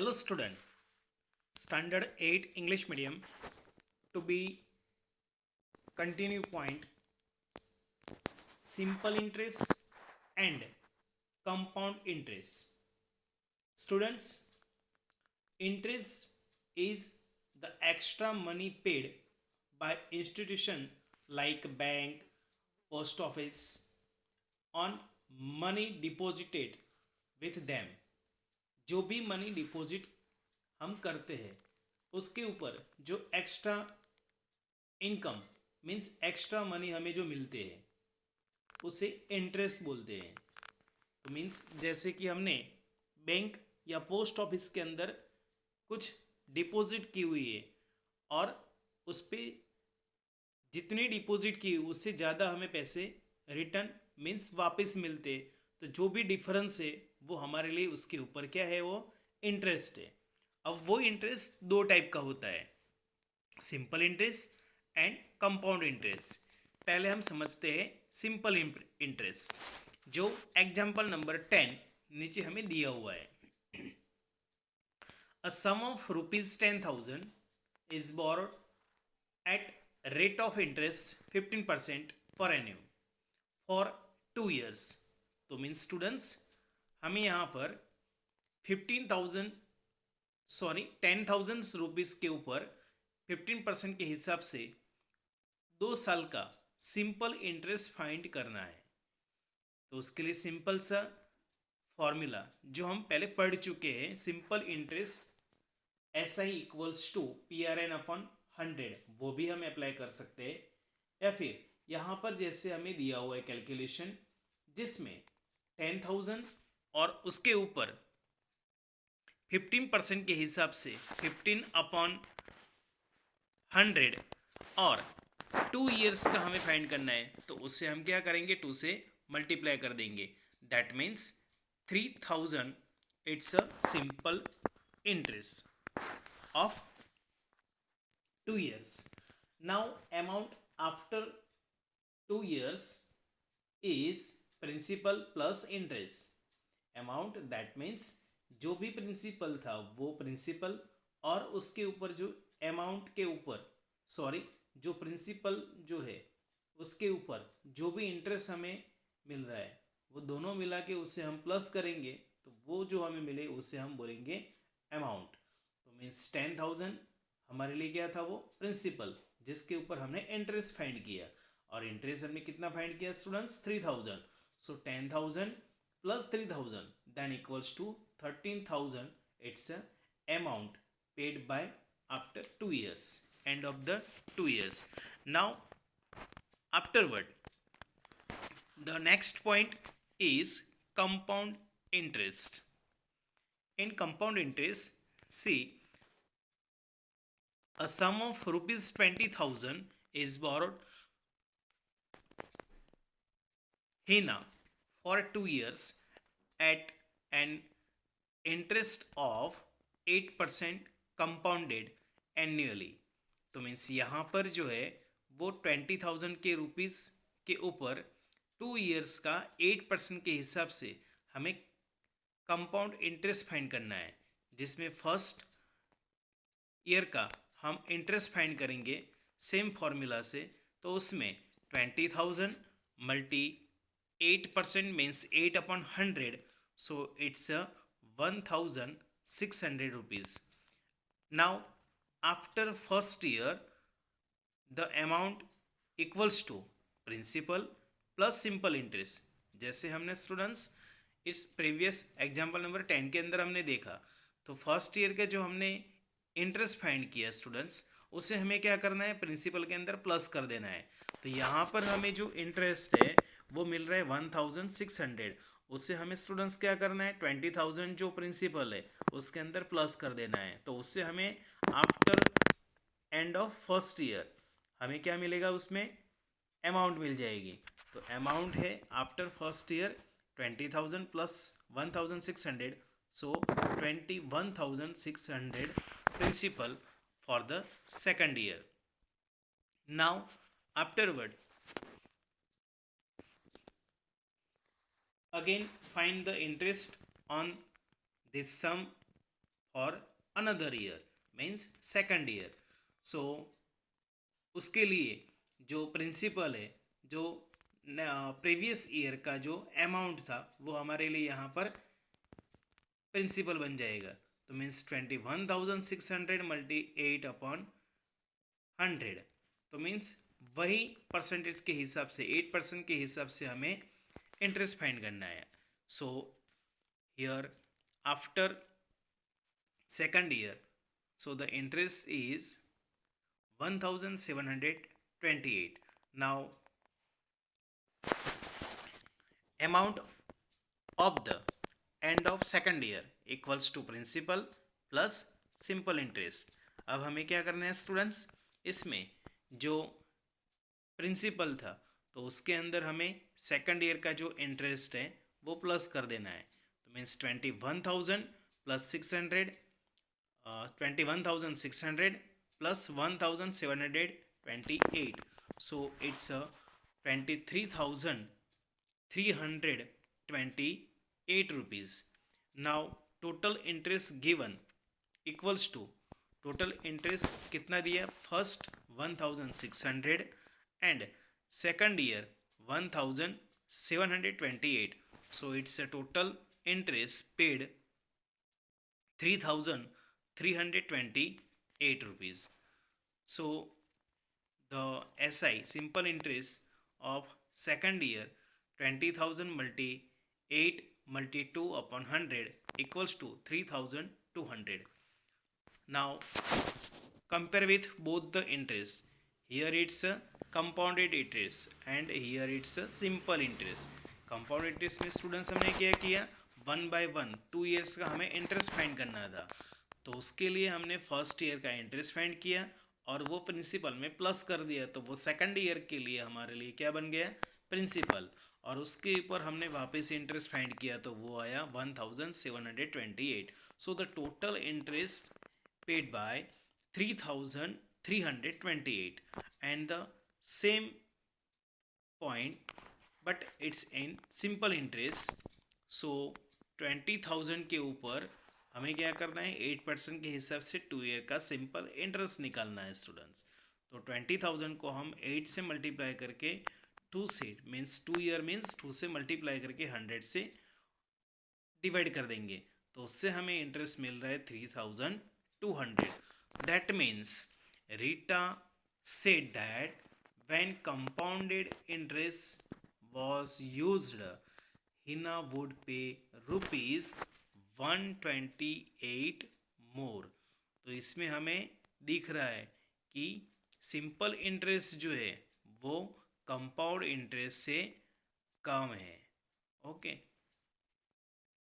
Hello student, standard 8 English medium. To be continue point, simple interest and compound interest. Students, interest is the extra money paid by institution like bank, post office on money deposited with them. जो भी money deposit हम करते हैं उसके ऊपर जो extra income means extra money हमें जो मिलते हैं उसे इंटरेस्ट बोलते हैं। तो मीन्स जैसे कि हमने बैंक या पोस्ट ऑफिस के अंदर कुछ डिपॉजिट की हुई है और उस पर जितनी डिपॉजिट की उससे ज़्यादा हमें पैसे रिटर्न मीन्स वापस मिलते, तो जो भी डिफरेंस है वो हमारे लिए उसके ऊपर क्या है, वो इंटरेस्ट है। अब वो इंटरेस्ट दो टाइप का होता है, simple interest and compound interest. पहले हम समझते हैं सिंपल इंटरेस्ट, जो एग्जाम्पल नंबर 10 नीचे हमें दिया हुआ है। A sum of ₹10,000 is borrowed at rate of interest 15% per annum for 2 years। तो मीन्स स्टूडेंट्स हमें यहाँ पर 10,000 रुपीज़ के ऊपर 15% के हिसाब से 2 साल का सिंपल इंटरेस्ट फाइंड करना है। तो उसके लिए सिंपल सा फॉर्मूला जो हम पहले पढ़ चुके हैं, simple interest SI equals to PRN/100, वो भी हम अप्लाई कर सकते हैं। या फिर यहाँ पर जैसे हमें दिया हुआ है कैलकुलेशन जिसमें 10,000 और उसके ऊपर 15% के हिसाब से 15/100 और 2 ईयर्स का हमें फाइंड करना है, तो उससे हम क्या करेंगे, 2 से मल्टीप्लाई कर देंगे। That means 3,000 it's a simple interest of 2 years. Now amount after 2 years is principal plus interest amount, that means जो भी प्रिंसिपल था वो प्रिंसिपल और उसके ऊपर जो अमाउंट के ऊपर जो प्रिंसिपल जो है उसके ऊपर जो भी इंटरेस्ट हमें मिल रहा है वो दोनों मिला के उससे हम प्लस करेंगे, तो वो जो हमें मिले उससे हम बोलेंगे अमाउंट। मीन्स 10,000 हमारे लिए क्या था, वो प्रिंसिपल जिसके ऊपर हमने इंटरेस्ट फाइंड किया, और इंटरेस्ट हमने कितना फाइंड किया students, 3,000। So 10,000 plus 3,000 then equals to 13,000। It's a amount paid by after 2 years, end of the 2 years। Now afterward the next point is compound interest. In compound interest see, a sum of ₹20,000 is borrowed Hina for 2 years at an interest of 8% compounded annually। तो means यहाँ पर जो है वो 20,000 के rupees के ऊपर 2 years का 8% के हिसाब से हमें कंपाउंड इंटरेस्ट फाइंड करना है, जिसमें फर्स्ट ईयर का हम इंटरेस्ट फाइंड करेंगे सेम फॉर्मूला से। तो उसमें 20,000 multi 8% means 8/100, so it's 1,600 rupees. Now after first year the amount equals to principal plus simple interest. जैसे हमने स्टूडेंट्स इस प्रीवियस एग्जाम्पल नंबर 10 के अंदर हमने देखा, तो फर्स्ट ईयर का जो हमने इंटरेस्ट फाइंड किया स्टूडेंट्स, उसे हमें क्या करना है, प्रिंसिपल के अंदर प्लस कर देना है। तो यहाँ पर हमें जो इंटरेस्ट है वो मिल रहा है 1,600, उससे हमें स्टूडेंट्स क्या करना है, 20,000 जो प्रिंसिपल है उसके अंदर प्लस कर देना है। तो उससे हमें after end of first year हमें क्या मिलेगा, उसमें अमाउंट मिल जाएगी। तो अमाउंट है after first year 20,000 plus 1,600, so 21,600 principal for the second year. Now afterward again find the interest on this sum for another year means second year. So उसके लिए जो प्रिंसिपल है, जो प्रीवियस ईयर का जो अमाउंट था वो हमारे लिए यहाँ पर प्रिंसिपल बन जाएगा। तो मीन्स 21,600 मल्टी 8/100, तो मीन्स वही परसेंटेज के हिसाब से 8% के हिसाब से हमें इंटरेस्ट फाइंड करना है। So here after second year, so the interest is 1,728. Now amount of the end of second year equals to principal plus simple interest। अब हमें क्या करना है स्टूडेंट्स, इसमें जो प्रिंसिपल था तो उसके अंदर हमें सेकंड ईयर का जो इंटरेस्ट है वो प्लस कर देना है। तो means 21,000 plus 600, 21,600 plus 1,728, so it's a 23,328 rupees। now total interest given equals to, total interest कितना दिया, first 1,600 and second year 1,728, so it's a total interest paid 3,328 rupees। so the SI simple interest of second year 20,000 multi 8 multi 2 upon 100 equals to 3,200। now compare with both the interest, here it's a compounded interest and here it's a simple interest। compound interest में students हमने क्या किया, 1 by 1 2 years का हमें interest find करना था, तो उसके लिए हमने फर्स्ट ईयर का इंटरेस्ट फाइंड किया और वो प्रिंसिपल में प्लस कर दिया, तो वो सेकंड ईयर के लिए हमारे लिए क्या बन गया, प्रिंसिपल, और उसके ऊपर हमने वापस इंटरेस्ट फाइंड किया तो वो आया 1,728। So the total interest paid by 3,328 and the same point but it's in simple interest। so 20,000 के ऊपर हमें क्या करना है, 8% के हिसाब से 2 ईयर का सिंपल इंटरेस्ट निकालना है स्टूडेंट्स। तो 20,000 को हम 8 से मल्टीप्लाई करके 2 से मीन्स 2 ईयर मीन्स 2 से मल्टीप्लाई करके 100 से डिवाइड कर देंगे, तो उससे हमें इंटरेस्ट मिल रहा है 3,200। That means Rita said that when compounded interest was used, Hina would pay rupees 128 more। तो इसमें हमें दिख रहा है कि सिंपल इंटरेस्ट जो है वो कंपाउंड इंटरेस्ट से कम है। ओके,